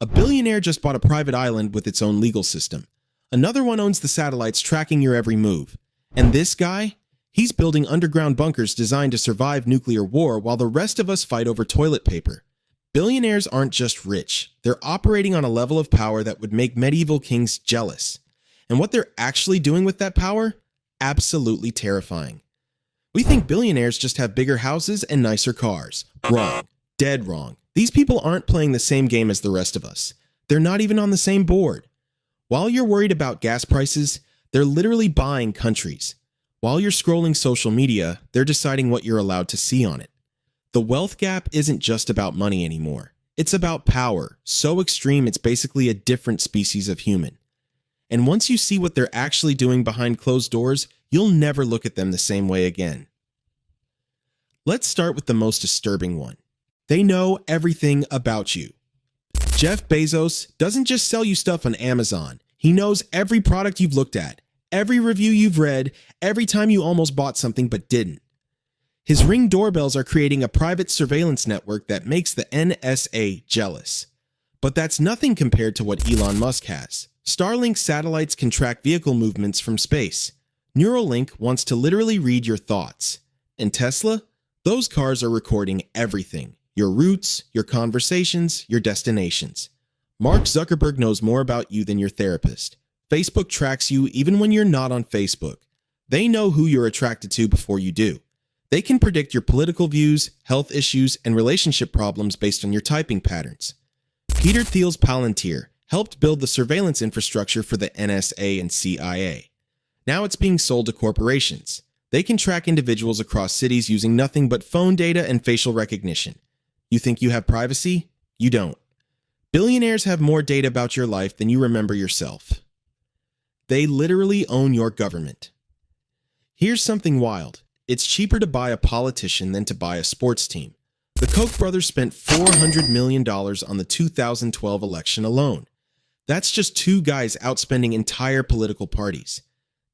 A billionaire just bought a private island with its own legal system. Another one owns the satellites tracking your every move. And this guy? He's building underground bunkers designed to survive nuclear war while the rest of us fight over toilet paper. Billionaires aren't just rich. They're operating on a level of power that would make medieval kings jealous. And what they're actually doing with that power? Absolutely terrifying. We think billionaires just have bigger houses and nicer cars. Wrong. Dead wrong. These people aren't playing the same game as the rest of us. They're not even on the same board. While you're worried about gas prices, they're literally buying countries. While you're scrolling social media, they're deciding what you're allowed to see on it. The wealth gap isn't just about money anymore. It's about power, so extreme it's basically a different species of human. And once you see what they're actually doing behind closed doors, you'll never look at them the same way again. Let's start with the most disturbing one. They know everything about you. Jeff Bezos doesn't just sell you stuff on Amazon. He knows every product you've looked at, every review you've read, every time you almost bought something but didn't. His Ring doorbells are creating a private surveillance network that makes the NSA jealous. But that's nothing compared to what Elon Musk has. Starlink satellites can track vehicle movements from space. Neuralink wants to literally read your thoughts. And Tesla? Those cars are recording everything. Your routes, your conversations, your destinations. Mark Zuckerberg knows more about you than your therapist. Facebook tracks you even when you're not on Facebook. They know who you're attracted to before you do. They can predict your political views, health issues, and relationship problems based on your typing patterns. Peter Thiel's Palantir helped build the surveillance infrastructure for the NSA and CIA. Now it's being sold to corporations. They can track individuals across cities using nothing but phone data and facial recognition. You think you have privacy? You don't. Billionaires have more data about your life than you remember yourself. They literally own your government. Here's something wild. It's cheaper to buy a politician than to buy a sports team. The Koch brothers spent $400 million on the 2012 election alone. That's just two guys outspending entire political parties.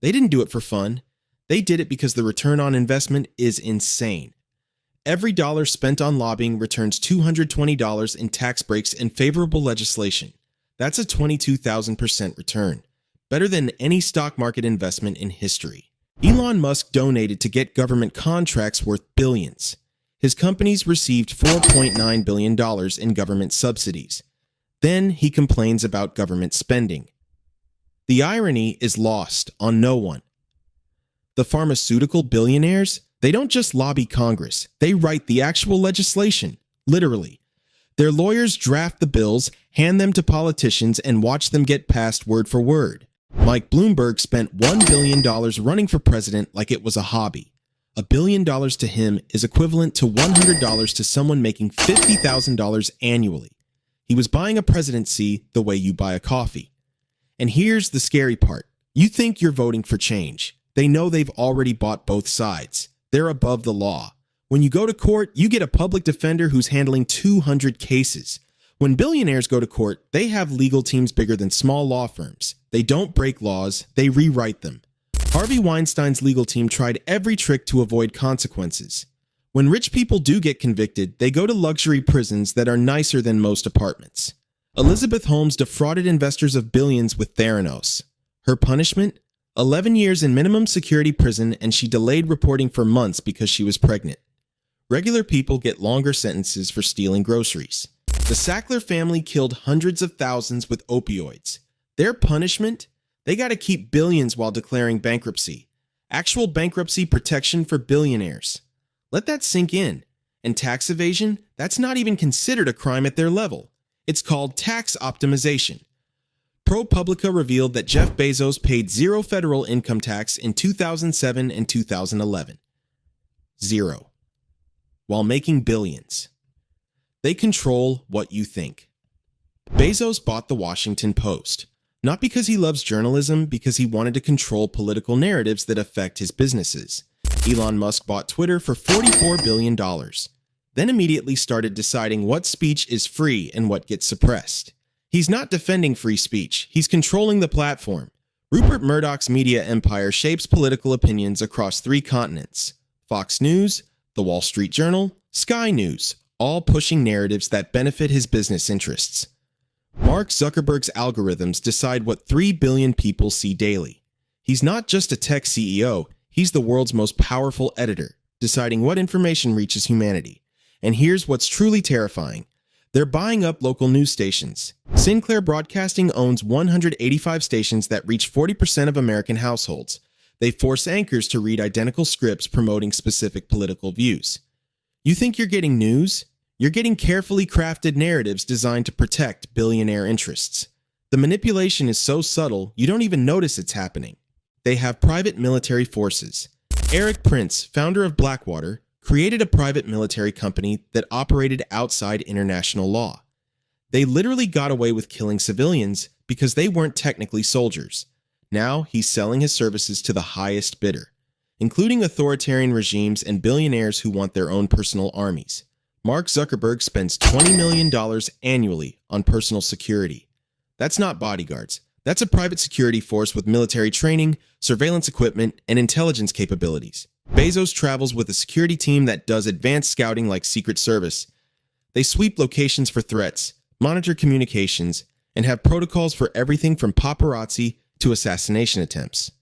They didn't do it for fun. They did it because the return on investment is insane. Every dollar spent on lobbying returns $220 in tax breaks and favorable legislation. That's a 22,000% return. Better than any stock market investment in history. Elon Musk donated to get government contracts worth billions. His companies received $4.9 billion in government subsidies. Then he complains about government spending. The irony is lost on no one. The pharmaceutical billionaires, they don't just lobby Congress, they write the actual legislation, literally. Their lawyers draft the bills, hand them to politicians, and watch them get passed word for word. Mike Bloomberg spent $1 billion running for president like it was a hobby. $1 billion to him is equivalent to $100 to someone making $50,000 annually. He was buying a presidency the way you buy a coffee. And here's the scary part. You think you're voting for change. They know they've already bought both sides. They're above the law. When you go to court, you get a public defender who's handling 200 cases. When billionaires go to court, they have legal teams bigger than small law firms. They don't break laws, they rewrite them. Harvey Weinstein's legal team tried every trick to avoid consequences. When rich people do get convicted, they go to luxury prisons that are nicer than most apartments. Elizabeth Holmes defrauded investors of billions with Theranos. Her punishment? 11 years in minimum security prison, and she delayed reporting for months because she was pregnant. Regular people get longer sentences for stealing groceries. The Sackler family killed hundreds of thousands with opioids. Their punishment? They got to keep billions while declaring bankruptcy. Actual bankruptcy protection for billionaires. Let that sink in. And tax evasion? That's not even considered a crime at their level. It's called tax optimization. ProPublica revealed that Jeff Bezos paid zero federal income tax in 2007 and 2011. Zero. While making billions. They control what you think. Bezos bought the Washington Post. Not because he loves journalism, because he wanted to control political narratives that affect his businesses. Elon Musk bought Twitter for $44 billion. Then immediately started deciding what speech is free and what gets suppressed. He's not defending free speech, he's controlling the platform. Rupert Murdoch's media empire shapes political opinions across 3 continents. Fox News, The Wall Street Journal, Sky News, all pushing narratives that benefit his business interests. Mark Zuckerberg's algorithms decide what 3 billion people see daily. He's not just a tech CEO, he's the world's most powerful editor, deciding what information reaches humanity. And here's what's truly terrifying. They're buying up local news stations. Sinclair Broadcasting owns 185 stations that reach 40% of American households. They force anchors to read identical scripts promoting specific political views. You think you're getting news? You're getting carefully crafted narratives designed to protect billionaire interests. The manipulation is so subtle, you don't even notice it's happening. They have private military forces. Eric Prince, founder of Blackwater, created a private military company that operated outside international law. They literally got away with killing civilians because they weren't technically soldiers. Now he's selling his services to the highest bidder, including authoritarian regimes and billionaires who want their own personal armies. Mark Zuckerberg spends $20 million annually on personal security. That's not bodyguards. That's a private security force with military training, surveillance equipment, and intelligence capabilities. Bezos travels with a security team that does advanced scouting like Secret Service. They sweep locations for threats, monitor communications, and have protocols for everything from paparazzi to assassination attempts.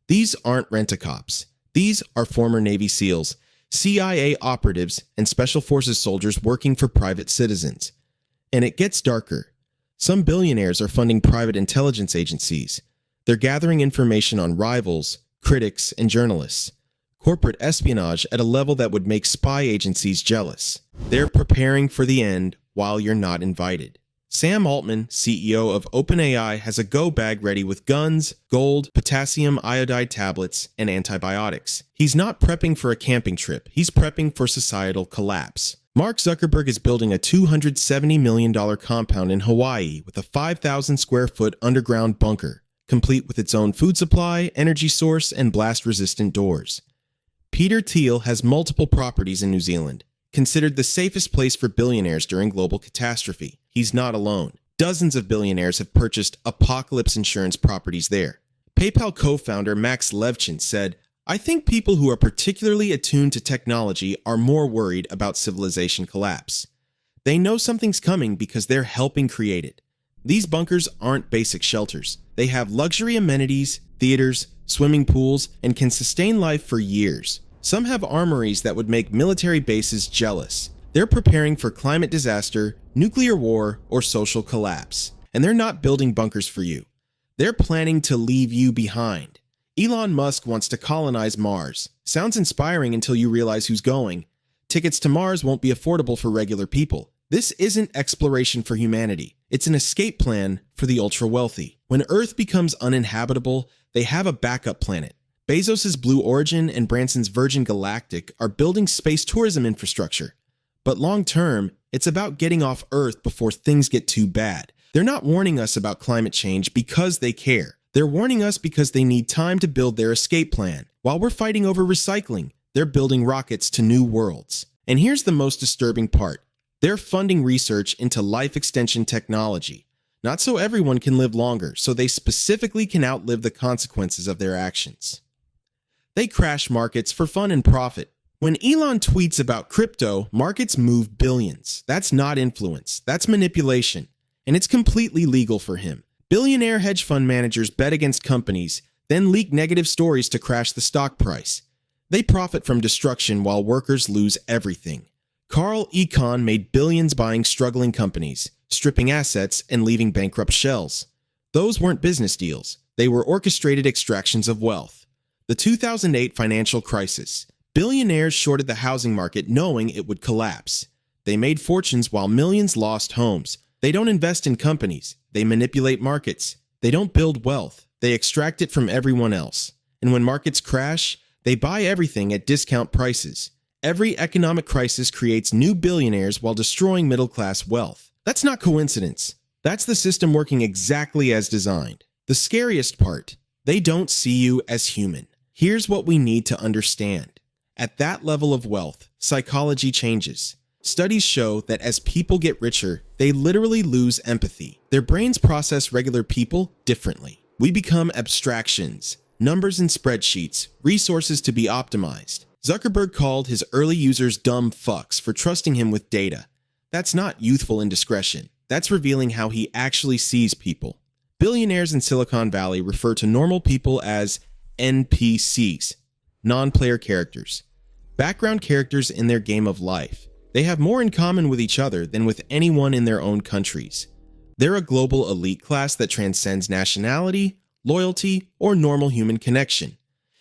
These aren't rent-a-cops. These are former Navy SEALs, CIA operatives, and Special Forces soldiers working for private citizens. And it gets darker. Some billionaires are funding private intelligence agencies. They're gathering information on rivals, critics, and journalists. Corporate espionage at a level that would make spy agencies jealous. They're preparing for the end while you're not invited. Sam Altman, CEO of OpenAI, has a go bag ready with guns, gold, potassium iodide tablets, and antibiotics. He's not prepping for a camping trip. He's prepping for societal collapse. Mark Zuckerberg is building a $270 million compound in Hawaii with a 5,000 square foot underground bunker, complete with its own food supply, energy source, and blast-resistant doors. Peter Thiel has multiple properties in New Zealand, considered the safest place for billionaires during global catastrophe. He's not alone. Dozens of billionaires have purchased apocalypse insurance properties there. PayPal co-founder Max Levchin said, "I think people who are particularly attuned to technology are more worried about civilization collapse. They know something's coming because they're helping create it. These bunkers aren't basic shelters. They have luxury amenities, theaters, swimming pools, and can sustain life for years. Some have armories that would make military bases jealous. They're preparing for climate disaster, nuclear war, or social collapse. And they're not building bunkers for you. They're planning to leave you behind. Elon Musk wants to colonize Mars. Sounds inspiring until you realize who's going. Tickets to Mars won't be affordable for regular people. This isn't exploration for humanity. It's an escape plan for the ultra-wealthy. When Earth becomes uninhabitable, they have a backup planet. Bezos' Blue Origin and Branson's Virgin Galactic are building space tourism infrastructure. But long-term, it's about getting off Earth before things get too bad. They're not warning us about climate change because they care. They're warning us because they need time to build their escape plan. While we're fighting over recycling, they're building rockets to new worlds. And here's the most disturbing part. They're funding research into life extension technology. Not so everyone can live longer, so they specifically can outlive the consequences of their actions. They crash markets for fun and profit. When Elon tweets about crypto, markets move billions. That's not influence. That's manipulation. And it's completely legal for him. Billionaire hedge fund managers bet against companies, then leak negative stories to crash the stock price. They profit from destruction while workers lose everything. Carl Icahn made billions buying struggling companies, stripping assets, and leaving bankrupt shells. Those weren't business deals. They were orchestrated extractions of wealth. The 2008 financial crisis. Billionaires shorted the housing market knowing it would collapse. They made fortunes while millions lost homes. They don't invest in companies. They manipulate markets. They don't build wealth. They extract it from everyone else. And when markets crash, they buy everything at discount prices. Every economic crisis creates new billionaires while destroying middle-class wealth. That's not coincidence. That's the system working exactly as designed. The scariest part, they don't see you as human. Here's what we need to understand. At that level of wealth, psychology changes. Studies show that as people get richer, they literally lose empathy. Their brains process regular people differently. We become abstractions, numbers in spreadsheets, resources to be optimized. Zuckerberg called his early users dumb fucks for trusting him with data. That's not youthful indiscretion. That's revealing how he actually sees people. Billionaires in Silicon Valley refer to normal people as NPCs, non-player characters, background characters in their game of life. They have more in common with each other than with anyone in their own countries. They're a global elite class that transcends nationality, loyalty, or normal human connection.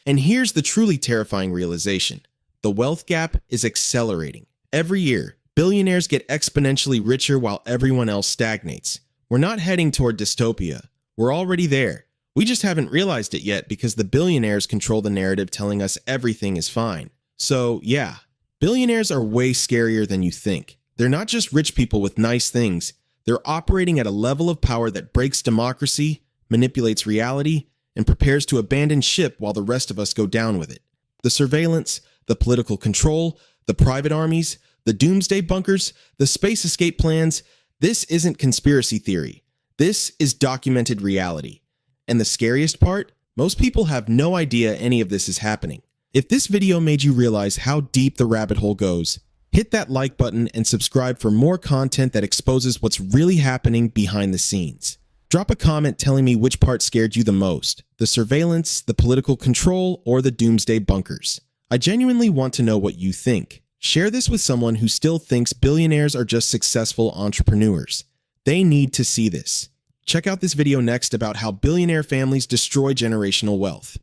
And here's the truly terrifying realization. The wealth gap is accelerating. Every year, billionaires get exponentially richer while everyone else stagnates. We're not heading toward dystopia. We're already there. We just haven't realized it yet because the billionaires control the narrative telling us everything is fine. So, yeah, billionaires are way scarier than you think. They're not just rich people with nice things. They're operating at a level of power that breaks democracy, manipulates reality, and prepares to abandon ship while the rest of us go down with it. The surveillance, the political control, the private armies, the doomsday bunkers, the space escape plans, this isn't conspiracy theory. This is documented reality. And the scariest part, most people have no idea any of this is happening. If this video made you realize how deep the rabbit hole goes, hit that like button and subscribe for more content that exposes what's really happening behind the scenes. Drop a comment telling me which part scared you the most, the surveillance, the political control, or the doomsday bunkers. I genuinely want to know what you think. Share this with someone who still thinks billionaires are just successful entrepreneurs. They need to see this. Check out this video next about how billionaire families destroy generational wealth.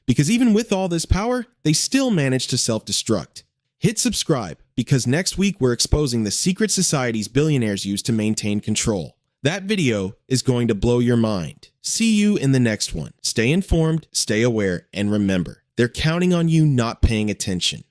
Because even with all this power, they still manage to self-destruct. Hit subscribe, because next week we're exposing the secret societies billionaires use to maintain control. That video is going to blow your mind. See you in the next one. Stay informed, stay aware, and remember, they're counting on you not paying attention.